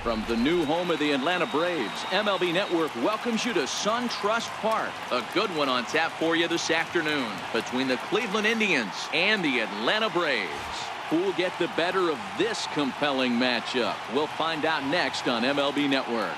From the new home of the Atlanta Braves, MLB Network welcomes you to SunTrust Park. A good one on tap for you this afternoon between the Cleveland Indians and the Atlanta Braves. Who will get the better of this compelling matchup? We'll find out next on MLB Network.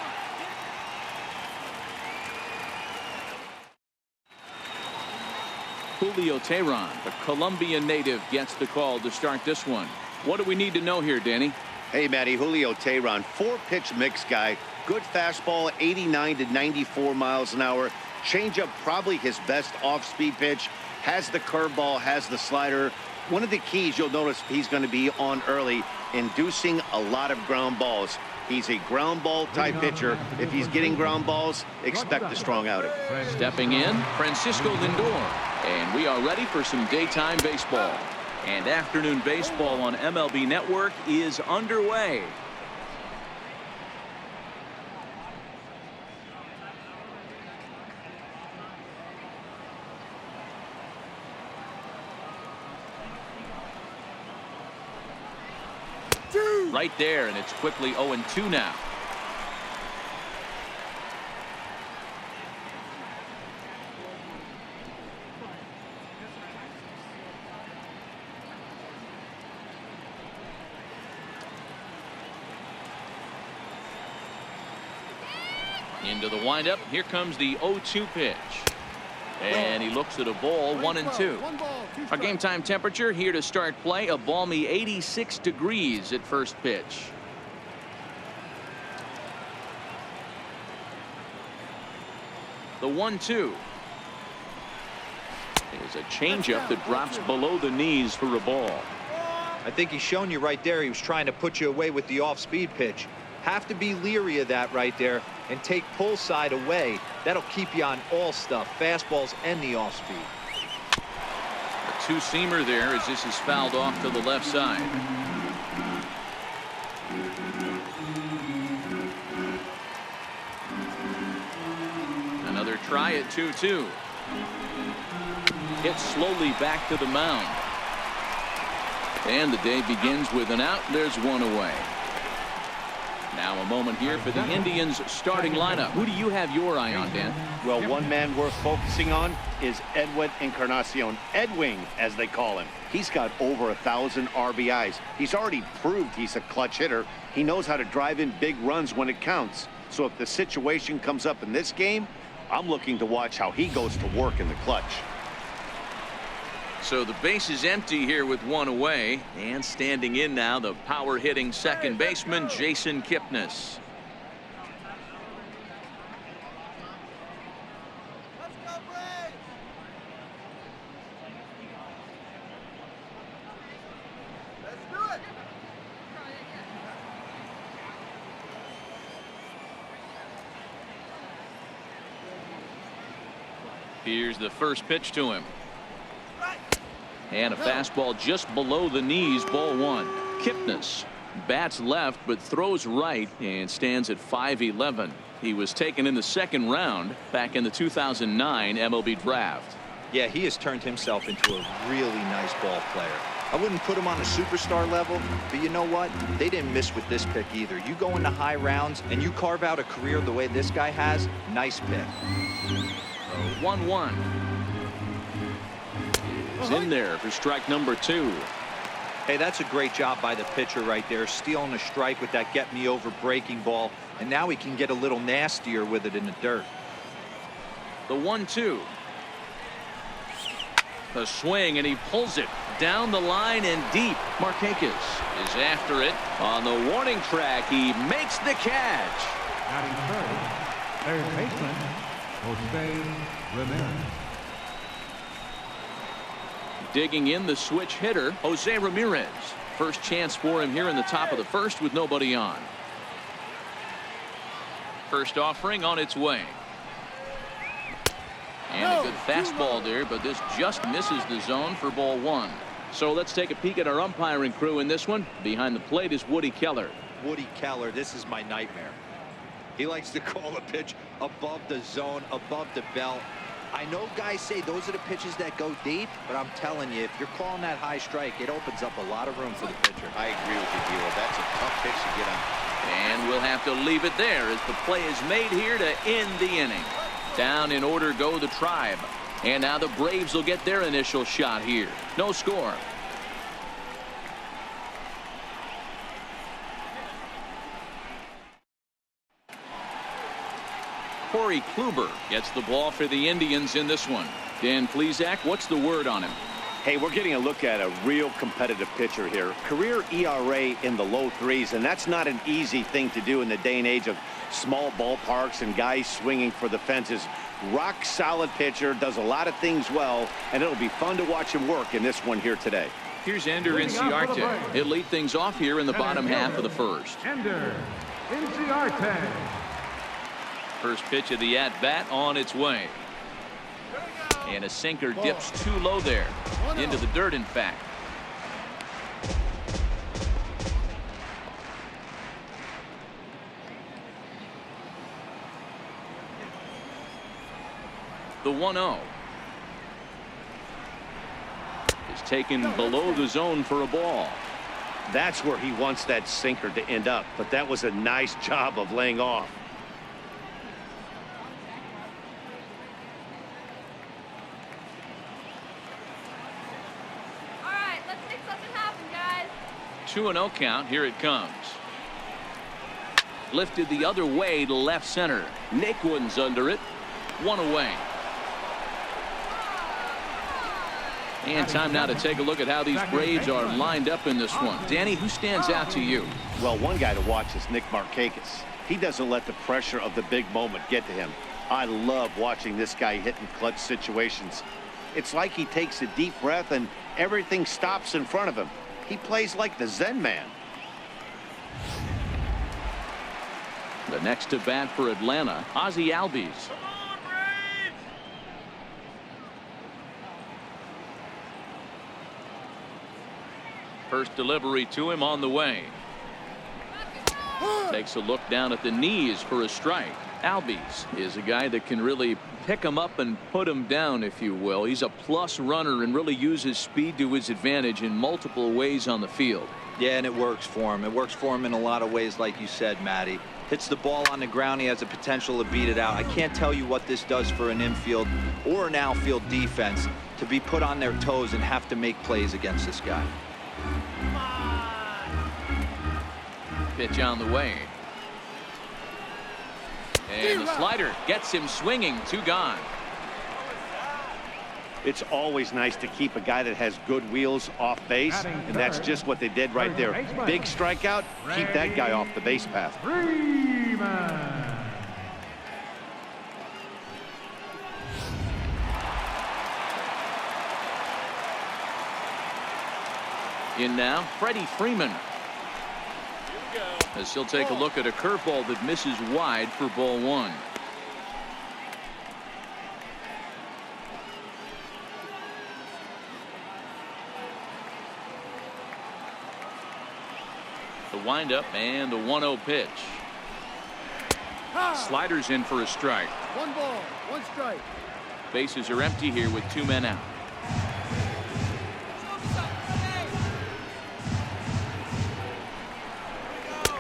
Julio Teheran, the Colombian native, gets the call to start this one. What do we need to know here, Danny? Hey, Matty, Julio Teheran, 4-pitch mix guy. Good fastball, 89 to 94 miles an hour. Changeup, probably his best off-speed pitch. Has the curveball, has the slider. One of the keys you'll notice he's going to be on early, inducing a lot of ground balls. He's a ground ball type pitcher. If he's getting ground balls, expect a strong outing. Stepping in, Francisco Lindor. And we are ready for some daytime baseball. And afternoon baseball on MLB Network is underway. Right there, and it's quickly 0-2 now. Into the windup. Here comes the 0-2 pitch. And he looks at a ball, 1-2. Our game time temperature here to start play, a balmy 86 degrees at first pitch. The 1-2 is a changeup that drops below the knees for a ball. I think he's shown you right there. He was trying to put you away with the off-speed pitch. Have to be leery of that right there and take pull side away. That'll keep you on all stuff, fastballs and the off speed. A two-seamer there as this is fouled off to the left side. Another try at 2-2. Hit slowly back to the mound. And the day begins with an out. There's one away. Now a moment here for the Indians starting lineup. Who do you have your eye on, Dan? Well, one man worth focusing on is Edwin Encarnacion. Edwin, as they call him. He's got over 1,000 RBIs. He's already proved he's a clutch hitter. He knows how to drive in big runs when it counts. So if the situation comes up in this game, I'm looking to watch how he goes to work in the clutch. So the base is empty here with one away, and standing in now the power hitting second baseman Jason Kipnis. Here's the first pitch to him. And a fastball just below the knees, ball one. Kipnis bats left but throws right and stands at 5'11". He was taken in the second round back in the 2009 MLB draft. Yeah, he has turned himself into a really nice ball player. I wouldn't put him on a superstar level, but you know what? They didn't miss with this pick either. You go into high rounds and you carve out a career the way this guy has, nice pick. 1-1. He's in there for strike number 2. Hey, that's a great job by the pitcher right there, stealing a strike with that get me over breaking ball, and now he can get a little nastier with it in the dirt. The 1-2. The swing, and he pulls it down the line and deep. Marquez is after it on the warning track. He makes the catch. Third baseman Jose Ramirez. Digging in the switch hitter, Jose Ramirez. First chance for him here in the top of the first with nobody on. First offering on its way. And a good fastball there, but this just misses the zone for ball one. So let's take a peek at our umpiring crew in this one. Behind the plate is Woody Keller. Woody Keller, this is my nightmare. He likes to call a pitch above the zone, above the belt. I know guys say those are the pitches that go deep, but I'm telling you, if you're calling that high strike, it opens up a lot of room for the pitcher. I agree with you, Gila. That's a tough pitch to get on. And we'll have to leave it there as the play is made here to end the inning. Down in order go the Tribe. And now the Braves will get their initial shot here. No score. Corey Kluber gets the ball for the Indians in this one. Dan Plesac, what's the word on him? Hey, we're getting a look at a real competitive pitcher here. Career ERA in the low threes, and that's not an easy thing to do in the day and age of small ballparks and guys swinging for the fences. Rock solid pitcher, does a lot of things well, and it'll be fun to watch him work in this one here today. Here's Ender Inciarte. He'll lead things off here in the bottom half of the first. Ender Inciarte. First pitch of the at-bat on its way. And a sinker dips too low there. Into the dirt, in fact. The 1-0 is taken below the zone for a ball. That's where he wants that sinker to end up, but that was a nice job of laying off. All right, let's make something happen, guys. 2-0 count. Here it comes. Lifted the other way to left center. Naquin's under it. One away. And time now to take a look at how these Braves are lined up in this one. Danny, who stands out to you? Well, one guy to watch is Nick Markakis. He doesn't let the pressure of the big moment get to him. I love watching this guy hit in clutch situations. It's like he takes a deep breath and everything stops in front of him. He plays like the Zen man. The next to bat for Atlanta, Ozzie Albies. First delivery to him on the way. Takes a look down at the knees for a strike. Albies is a guy that can really pick him up and put him down, if you will. He's a plus runner and really uses speed to his advantage in multiple ways on the field. Yeah, and it works for him. It works for him in a lot of ways, like you said, Matty. Hits the ball on the ground. He has the potential to beat it out. I can't tell you what this does for an infield or an outfield defense to be put on their toes and have to make plays against this guy. Pitch on the way. And the slider gets him swinging. Two gone. It's always nice to keep a guy that has good wheels off base, and that's just what they did right there. Big strikeout, keep that guy off the base path. In now, Freddie Freeman. As he'll take a look at a curveball that misses wide for ball one. The windup and the 1-0 pitch. Sliders in for a strike. 1 ball, 1 strike. Bases are empty here with 2 men out.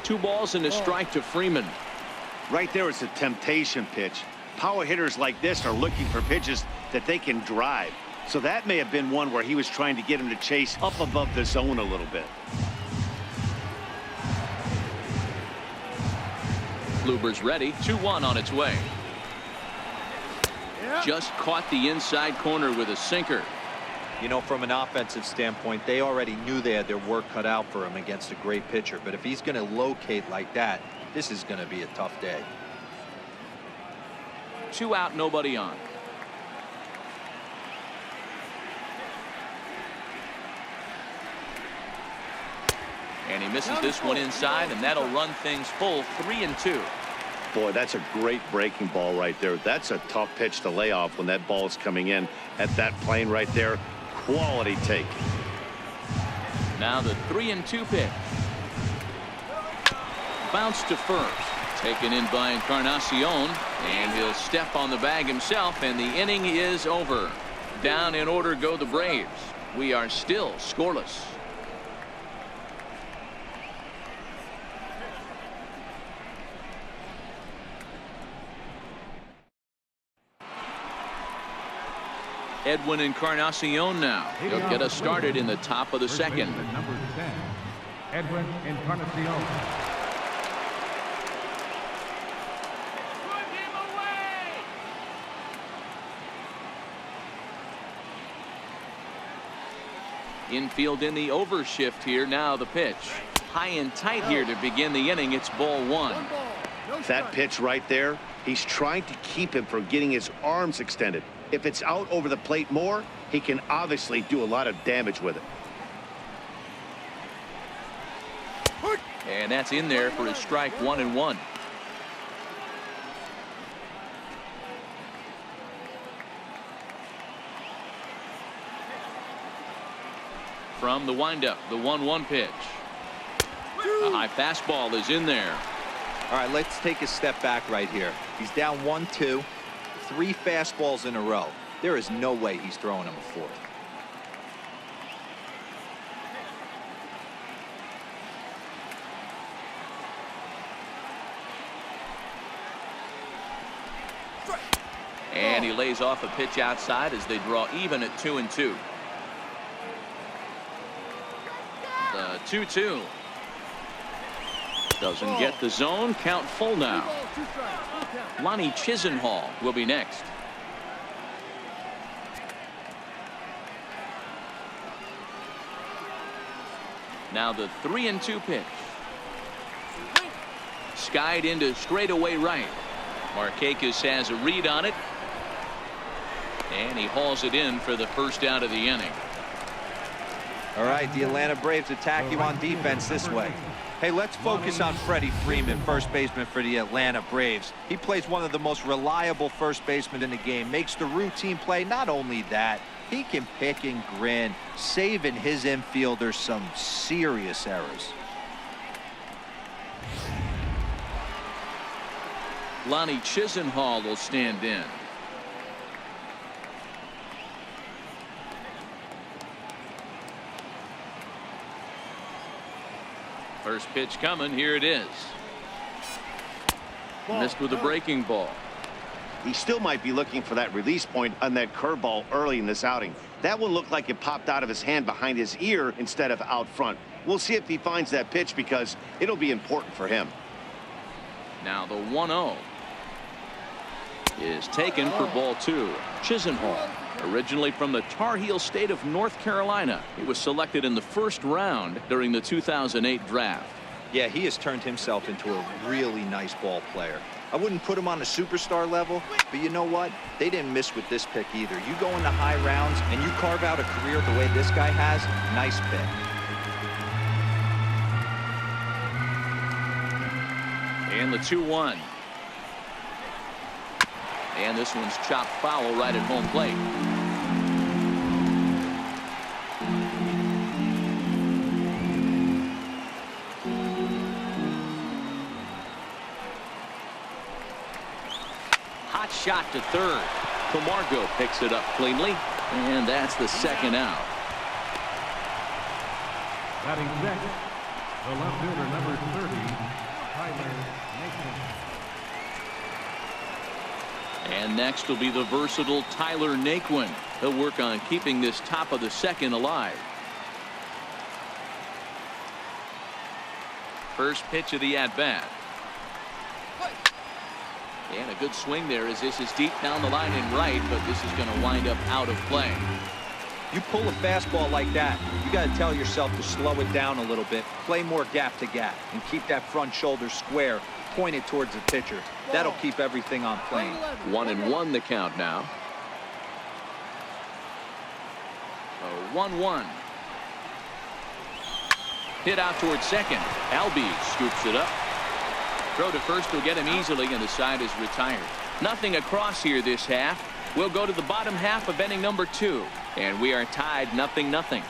Two balls and a strike to Freeman. Right there is a temptation pitch. Power hitters like this are looking for pitches that they can drive. So that may have been one where he was trying to get him to chase up above the zone a little bit. Kluber's ready. 2-1 on its way. Just caught the inside corner with a sinker. You know, from an offensive standpoint, they already knew they had their work cut out for him against a great pitcher. But if he's going to locate like that, this is going to be a tough day. 2 out, nobody on. And he misses this one inside, and that'll run things full 3-2. Boy, that's a great breaking ball right there. That's a tough pitch to lay off when that ball is coming in at that plane right there. Quality take. Now the 3-2 pitch. Bounce to first. Taken in by Encarnacion, and he'll step on the bag himself, and the inning is over. Down in order go the Braves. We are still scoreless. Edwin Encarnacion now. He'll get us started in the top of the second. Number 10, Edwin Encarnacion. Infield in the overshift here. Now the pitch. High and tight here to begin the inning. It's ball one. That pitch right there, he's trying to keep him from getting his arms extended. If it's out over the plate more, he can obviously do a lot of damage with it. And that's in there for his strike 1-1. From the windup, the 1-1 pitch. A high fastball is in there. All right, let's take a step back right here. He's down 1-2, 3 fastballs in a row. There is no way he's throwing him a fourth. And he lays off a pitch outside as they draw even at 2-2. The 2-2. Doesn't get the zone. Count full now. Lonnie Chisenhall will be next. Now the 3-2 pitch. Skied into straightaway right. Markakis has a read on it. And he hauls it in for the first out of the inning. All right, the Atlanta Braves attack you on defense this way. Hey, let's focus on Freddie Freeman, first baseman for the Atlanta Braves. He plays one of the most reliable first basemen in the game, makes the routine play. Not only that, he can pick and grin, saving his infielders some serious errors. Lonnie Chisenhall will stand in. First pitch coming. Here it is. Missed with a breaking ball. He still might be looking for that release point on that curveball early in this outing. That one looked like it popped out of his hand behind his ear instead of out front. We'll see if he finds that pitch because it'll be important for him. Now the 1-0 is taken for ball 2. Chisenhall, originally from the Tar Heel state of North Carolina. He was selected in the first round during the 2008 draft. Yeah, he has turned himself into a really nice ball player. I wouldn't put him on a superstar level, but you know what? They didn't miss with this pick either. You go into high rounds and you carve out a career the way this guy has, nice pick. And the 2-1. And this one's chopped foul right at home plate. Hot shot to third. Camargo picks it up cleanly, and that's the second out. Batting second, the left fielder, number 30, Tyler Naquin. And next will be the versatile Tyler Naquin. He'll work on keeping this top of the second alive. First pitch of the at-bat. And a good swing there as this is deep down the line in right, but this is going to wind up out of play. You pull a fastball like that, you got to tell yourself to slow it down a little bit, play more gap to gap, and keep that front shoulder square, pointed towards the pitcher. That'll keep everything on plane. 1-1 the count now. 1-1. Hit out towards second. Albies scoops it up. Throw to first will get him easily, and the side is retired. Nothing across here this half. We'll go to the bottom half of inning number 2, and we are tied 0-0.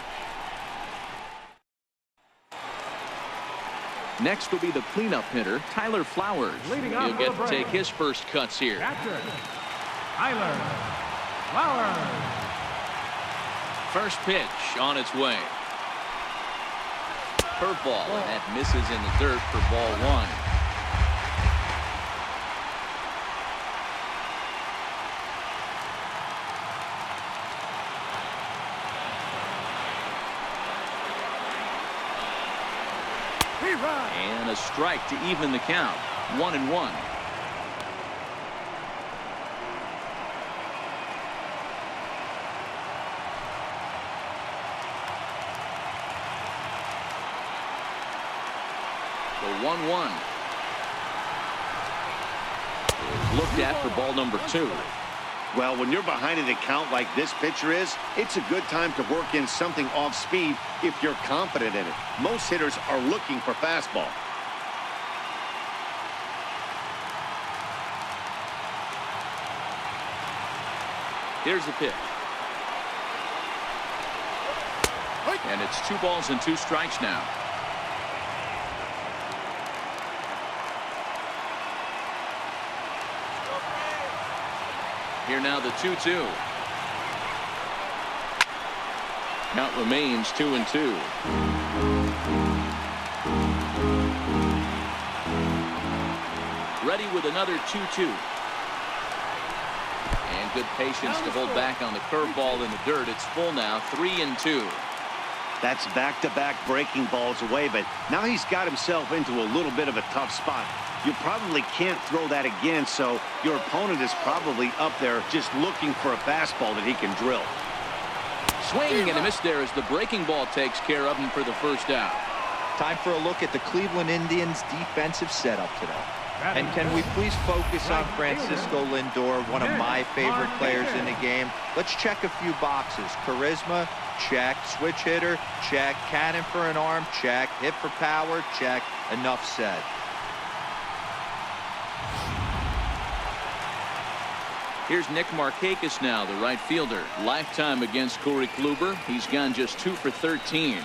Next will be the cleanup hitter, Tyler Flowers. He'll get to take his first cuts here. Catcher, Tyler Flowers. First pitch on its way. Curveball, and that misses in the dirt for ball 1. And a strike to even the count. 1-1. The 1-1. Looked at for ball number 2. Well, when you're behind an account like this pitcher is, it's a good time to work in something off speed if you're confident in it. Most hitters are looking for fastball. Here's the pitch. And it's 2 balls and 2 strikes now. Here now the 2-2. Count remains 2-2. Ready with another 2-2. And good patience to hold back on the curveball in the dirt. It's full now, 3-2. That's back-to-back breaking balls away, but now he's got himself into a little bit of a tough spot. You probably can't throw that again, so your opponent is probably up there just looking for a fastball that he can drill. Swing and a miss there as the breaking ball takes care of him for the first out. Time for a look at the Cleveland Indians' defensive setup today. And can we please focus on Francisco Lindor, one of my favorite players in the game? Let's check a few boxes. Charisma, check. Switch hitter, check. Cannon for an arm, check. Hit for power, check. Enough said. Here's Nick Markakis now, the right fielder. Lifetime against Corey Kluber. He's gone just 2 for 13.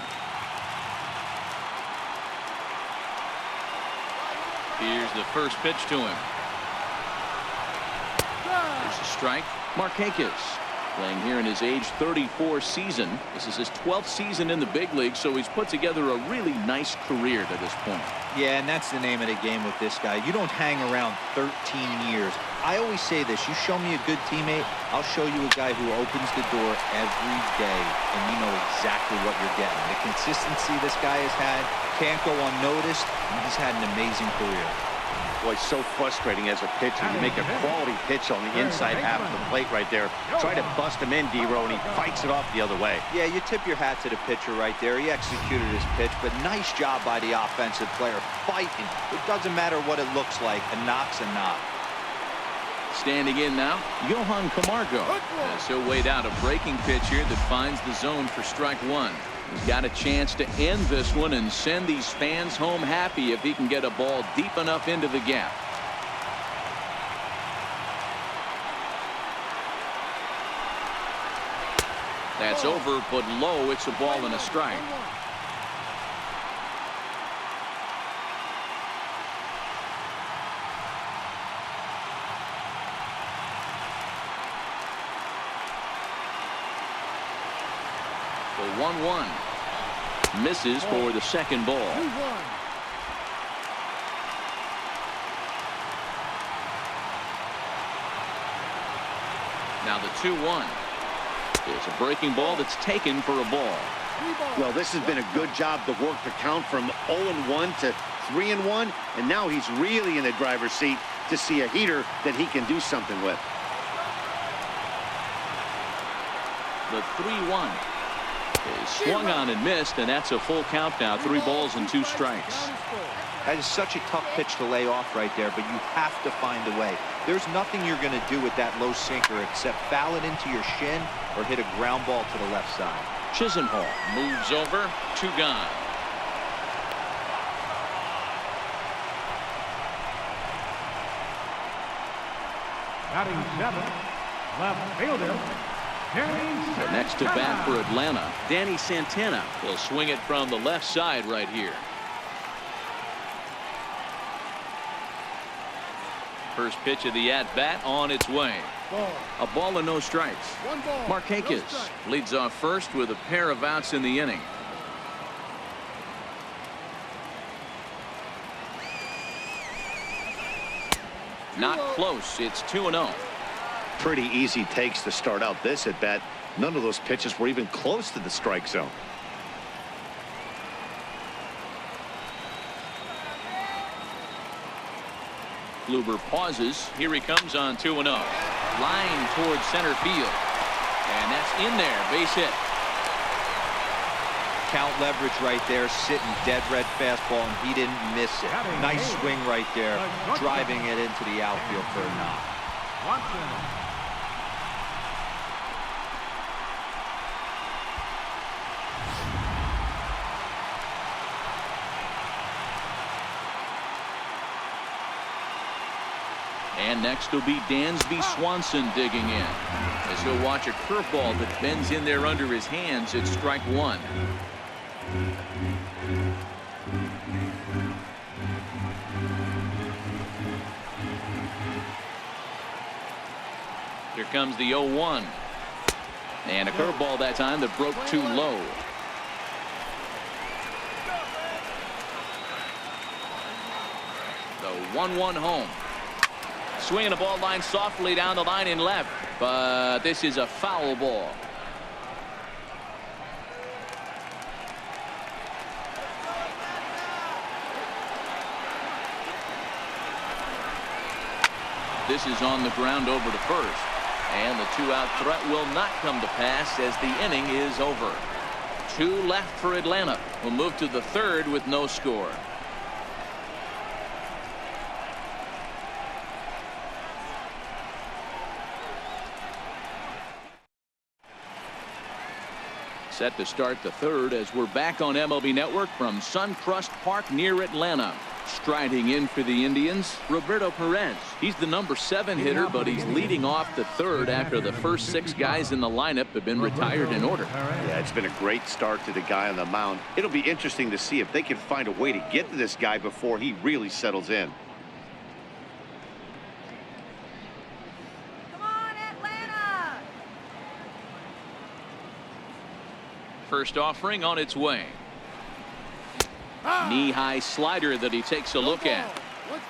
Here's the first pitch to him. There's a strike. Markakis playing here in his age 34 season. This is his 12th season in the big league, so he's put together a really nice career to this point. Yeah, and that's the name of the game with this guy. You don't hang around 13 years. I always say this, you show me a good teammate, I'll show you a guy who opens the door every day, and you know exactly what you're getting. The consistency this guy has had can't go unnoticed, and he's had an amazing career. Boy, so frustrating as a pitcher. You make a quality pitch on the inside half of the plate right there. Try to bust him in, D-Row, and he fights it off the other way. Yeah, you tip your hat to the pitcher right there. He executed his pitch, but nice job by the offensive player fighting. It doesn't matter what it looks like. A knock's a knock. Standing in now, Johan Camargo. As he'll wait out a breaking pitch here that finds the zone for strike 1. He's got a chance to end this one and send these fans home happy if he can get a ball deep enough into the gap. That's over, but low. It's a ball and a strike. The 1-1 misses for the second ball. Now the 2-1 is a breaking ball that's taken for a ball. Well, this has been a good job to work the count from 0-1 to 3-1, and now he's really in the driver's seat to see a heater that he can do something with. The 3-1 is swung on and missed, and that's a full count now. 3 balls and 2 strikes. That is such a tough pitch to lay off right there, but you have to find a way. There's nothing you're going to do with that low sinker except foul it into your shin or hit a ground ball to the left side. Chisenhall moves over, 2 gone. Batting 7th, left fielder, So next to bat for Atlanta, Danny Santana will swing it from the left side right here. First pitch of the at-bat on its way. A ball and no strikes. Markakis leads off first with a pair of outs in the inning. Not close. It's 2-0. Pretty easy takes to start out this at bat. None of those pitches were even close to the strike zone. Kluber pauses. Here he comes on 2-0. Line towards center field. And that's in there. Base hit. Count leverage right there, sitting dead red fastball, and he didn't miss it. Nice swing right there, driving it into the outfield for a knock. And next will be Dansby Swanson digging in, as he'll watch a curveball that bends in there under his hands at strike one. Here comes the 0-1. And a curveball that time that broke too low. The 1-1 home. Swinging the ball line softly down the line in left, but this is a foul ball. This is on the ground over to first, and the two-out threat will not come to pass as the inning is over. 2 left for Atlanta. We'll move to the third with no score. Set to start the third as we're back on MLB Network from SunTrust Park near Atlanta. Striding in for the Indians, Roberto Perez. He's the number 7 hitter, but he's leading off the third after the first 6 guys in the lineup have been retired in order. Yeah, it's been a great start to the guy on the mound. It'll be interesting to see if they can find a way to get to this guy before he really settles in. Come on, Atlanta! First offering on its way. Knee-high slider that he takes a look at.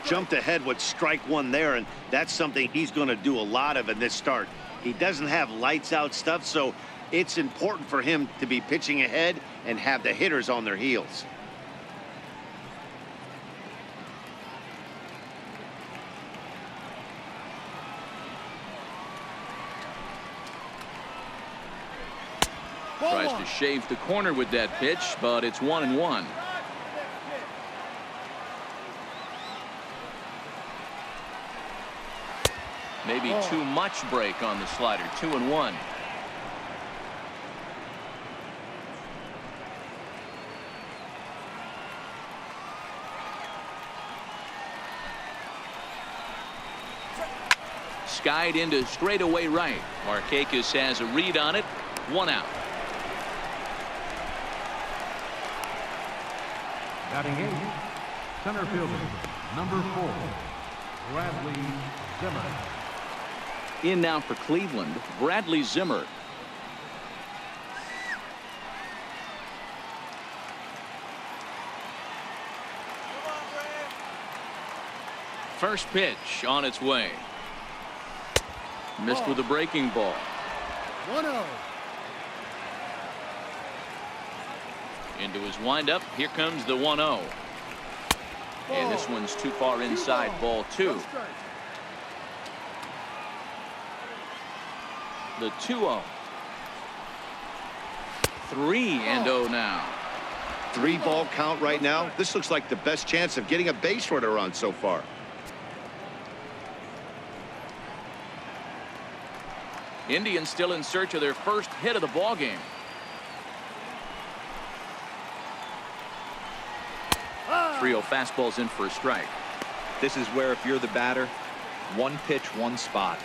Jumped ahead with strike one there, and that's something he's going to do a lot of in this start. He doesn't have lights out stuff, so it's important for him to be pitching ahead and have the hitters on their heels. Tries to shave the corner with that pitch, but it's 1-1. Maybe too much break on the slider. 2-1. Skied into straightaway right. Markakis has a read on it. 1 out. Batting 8, center fielder, number 4, Bradley Zimmer. In now for Cleveland, Bradley Zimmer. First pitch on its way. Missed with a breaking ball. 1-0. Into his windup. Here comes the 1-0. And this one's too far inside, ball 2. The 2-0. 3-0 now. 3-ball count right now. This looks like the best chance of getting a base runner on so far. Indians still in search of their first hit of the ball game. Trio fastballs in for a strike. This is where, if you're the batter, 1 pitch, 1 spot,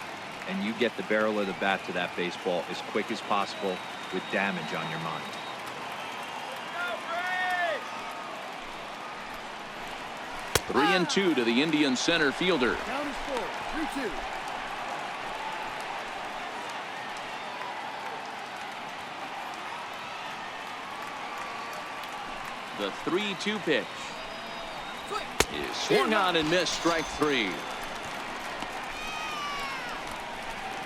and you get the barrel of the bat to that baseball as quick as possible with damage on your mind. Three 3-2 to the Indian center fielder. Count is full. 3-2. The 3-2 pitch is swung on and missed. Strike 3.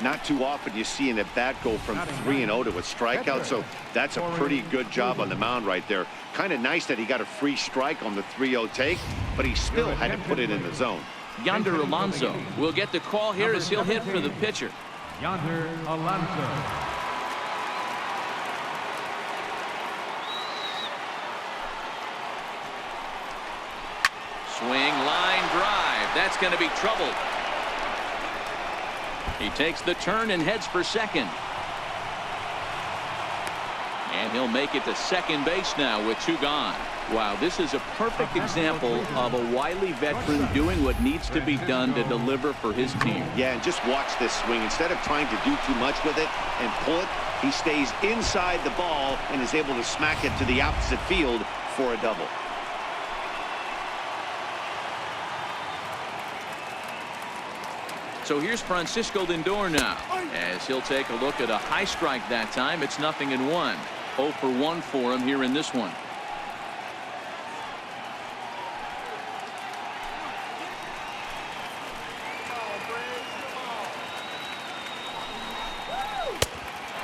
Not too often you see an at-bat go from 3-0 to a strikeout, so that's a pretty good job on the mound right there. Kind of nice that he got a free strike on the 3-0 take, but he still had to put it in the zone. Yonder Alonso will get the call here as he'll hit for the pitcher. Yonder Alonso. Swing, line drive. That's going to be trouble. He takes the turn and heads for second. And he'll make it to second base now with 2 gone. Wow, this is a perfect example of a wily veteran doing what needs to be done to deliver for his team. Yeah, and just watch this swing. Instead of trying to do too much with it and pull it, he stays inside the ball and is able to smack it to the opposite field for a double. So here's Francisco Lindor now, as he'll take a look at a high strike that time. It's 0-1. 0 for 1 for him here in this one.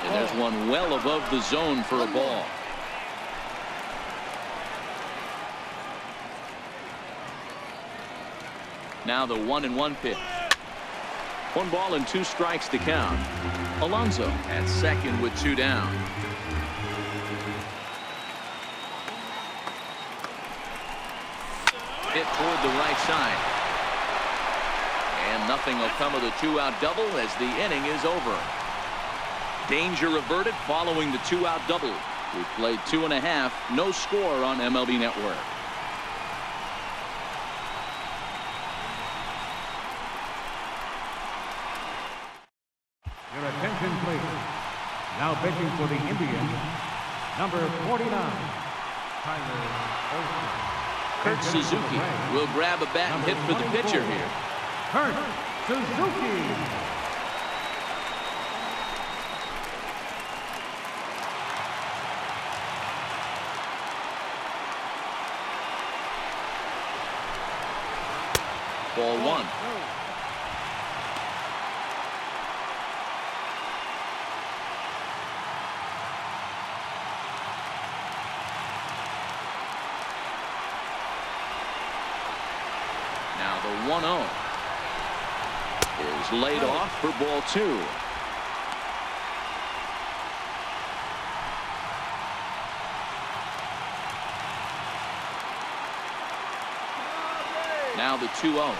And there's one well above the zone for a ball. Now the 1-1 pitch. 1 ball and 2 strikes to count. Alonso at second with 2 down. Hit toward the right side. And nothing will come of the 2-out double as the inning is over. Danger averted following the 2-out double. We played 2.5. No score on MLB Network. Your attention, please. Now pitching for the Indians, number 49, Tyler Olson. Kurt Suzuki will grab a bat and hit for the pitcher here. Kurt Suzuki. Ball 1. Now the 1-0 is laid off for ball 2. Now the 2-0.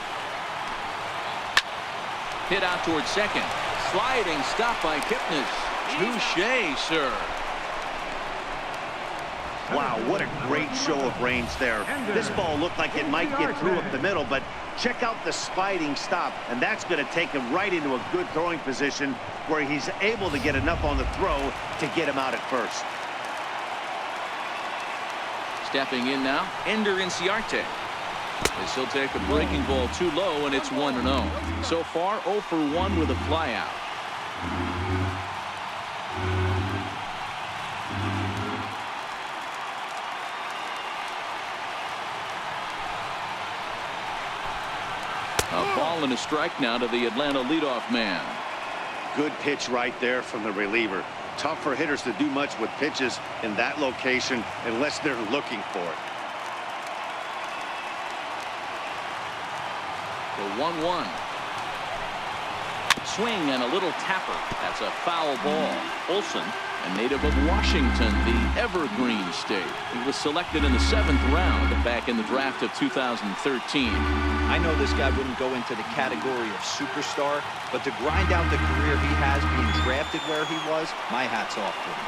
Hit out towards second. Sliding stop by Kipnis. Touché, sir. Wow, what a great show of range there. This ball looked like it might get through up the middle, but check out the sliding stop, and that's going to take him right into a good throwing position where he's able to get enough on the throw to get him out at first. Stepping in now, Ender Inciarte. As he'll take a breaking ball too low, and it's 1-0. So far, 0 for 1 with a flyout. A ball and a strike now to the Atlanta leadoff man. Good pitch right there from the reliever. Tough for hitters to do much with pitches in that location unless they're looking for it. The 1-1. Swing and a little tapper. That's a foul ball. Olson, a native of Washington, the Evergreen State. He was selected in the 7th round back in the draft of 2013. I know this guy wouldn't go into the category of superstar, but to grind out the career he has being drafted where he was, my hat's off to him.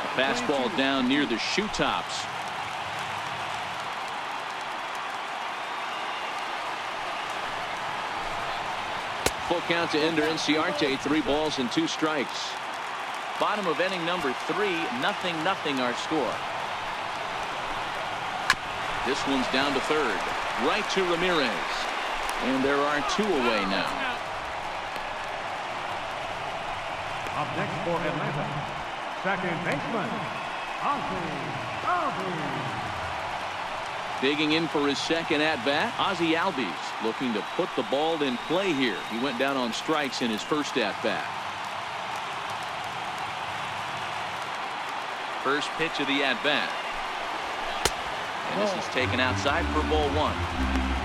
A fastball down near the shoe tops. Full count to Ender Inciarte. 3 balls and 2 strikes. Bottom of inning number 3. 0-0 our score. This one's down to third. Right to Ramirez. And there are 2 away now. Up next for Atlanta, second baseman, Ozzie. Digging in for his second at-bat, Ozzie Albies looking to put the ball in play here. He went down on strikes in his first at-bat. First pitch of the at-bat. And this is taken outside for ball 1.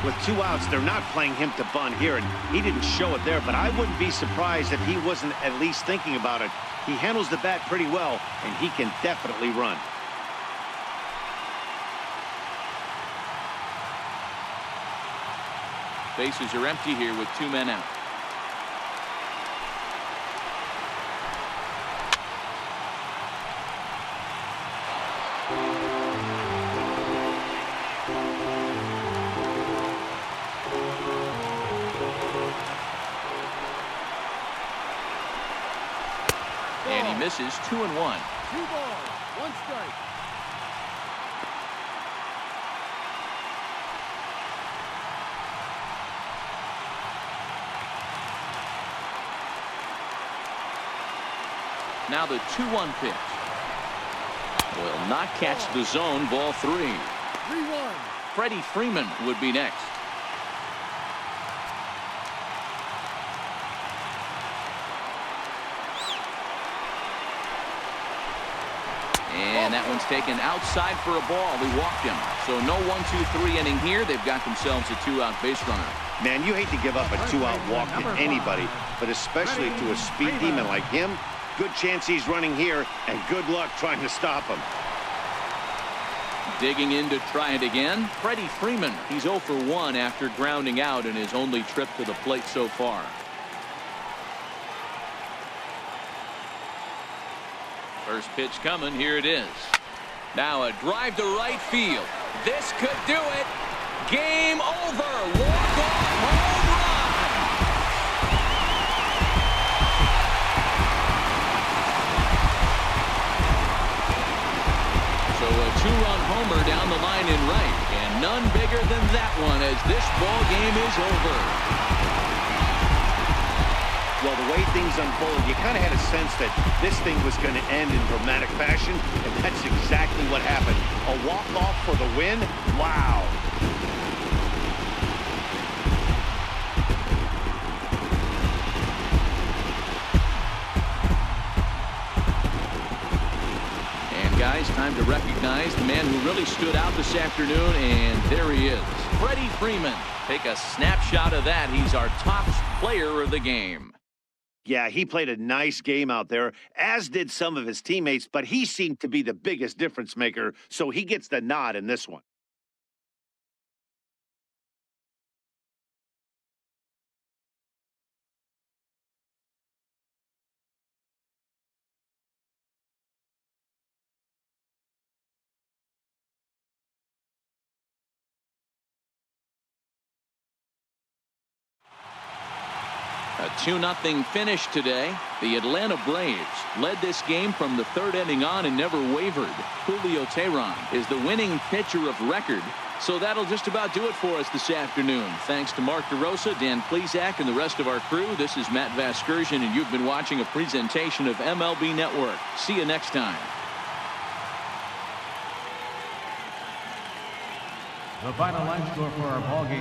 With 2 outs, they're not playing him to bunt here, and he didn't show it there, but I wouldn't be surprised if he wasn't at least thinking about it. He handles the bat pretty well, and he can definitely run. Bases are empty here with 2 men out. And he misses 2-1. 2 balls, 1 strike. Now the 2-1 pitch. Will not catch the zone. Ball 3. 3-1. Freddie Freeman would be next. And that one's taken outside for a ball. He walked him. So no 1-2-3 inning here. They've got themselves a 2-out base runner. Man, you hate to give up a 2-out walk to anybody, but especially to a speed demon like him. Good chance he's running here, and good luck trying to stop him. Digging in to try it again. Freddie Freeman. He's 0 for 1 after grounding out in his only trip to the plate so far. First pitch coming. Here it is. Now a drive to right field. This could do it. Game over. Walk-off home run. So a 2-run homer down the line in right, and none bigger than that one as this ball game is over. Well, the way things unfold, you kind of had a sense that this thing was going to end in dramatic fashion, and that's exactly what happened. A walk-off for the win? Wow. Guys, time to recognize the man who really stood out this afternoon, and there he is. Freddie Freeman. Take a snapshot of that. He's our top player of the game. Yeah, he played a nice game out there, as did some of his teammates, but he seemed to be the biggest difference maker, so he gets the nod in this one. A 2-0 finish today. The Atlanta Braves led this game from the 3rd inning on and never wavered. Julio Teheran is the winning pitcher of record. So that'll just about do it for us this afternoon. Thanks to Mark DeRosa, Dan Plesac, and the rest of our crew. This is Matt Vasgersian, and you've been watching a presentation of MLB Network. See you next time. The final line score for our ball game.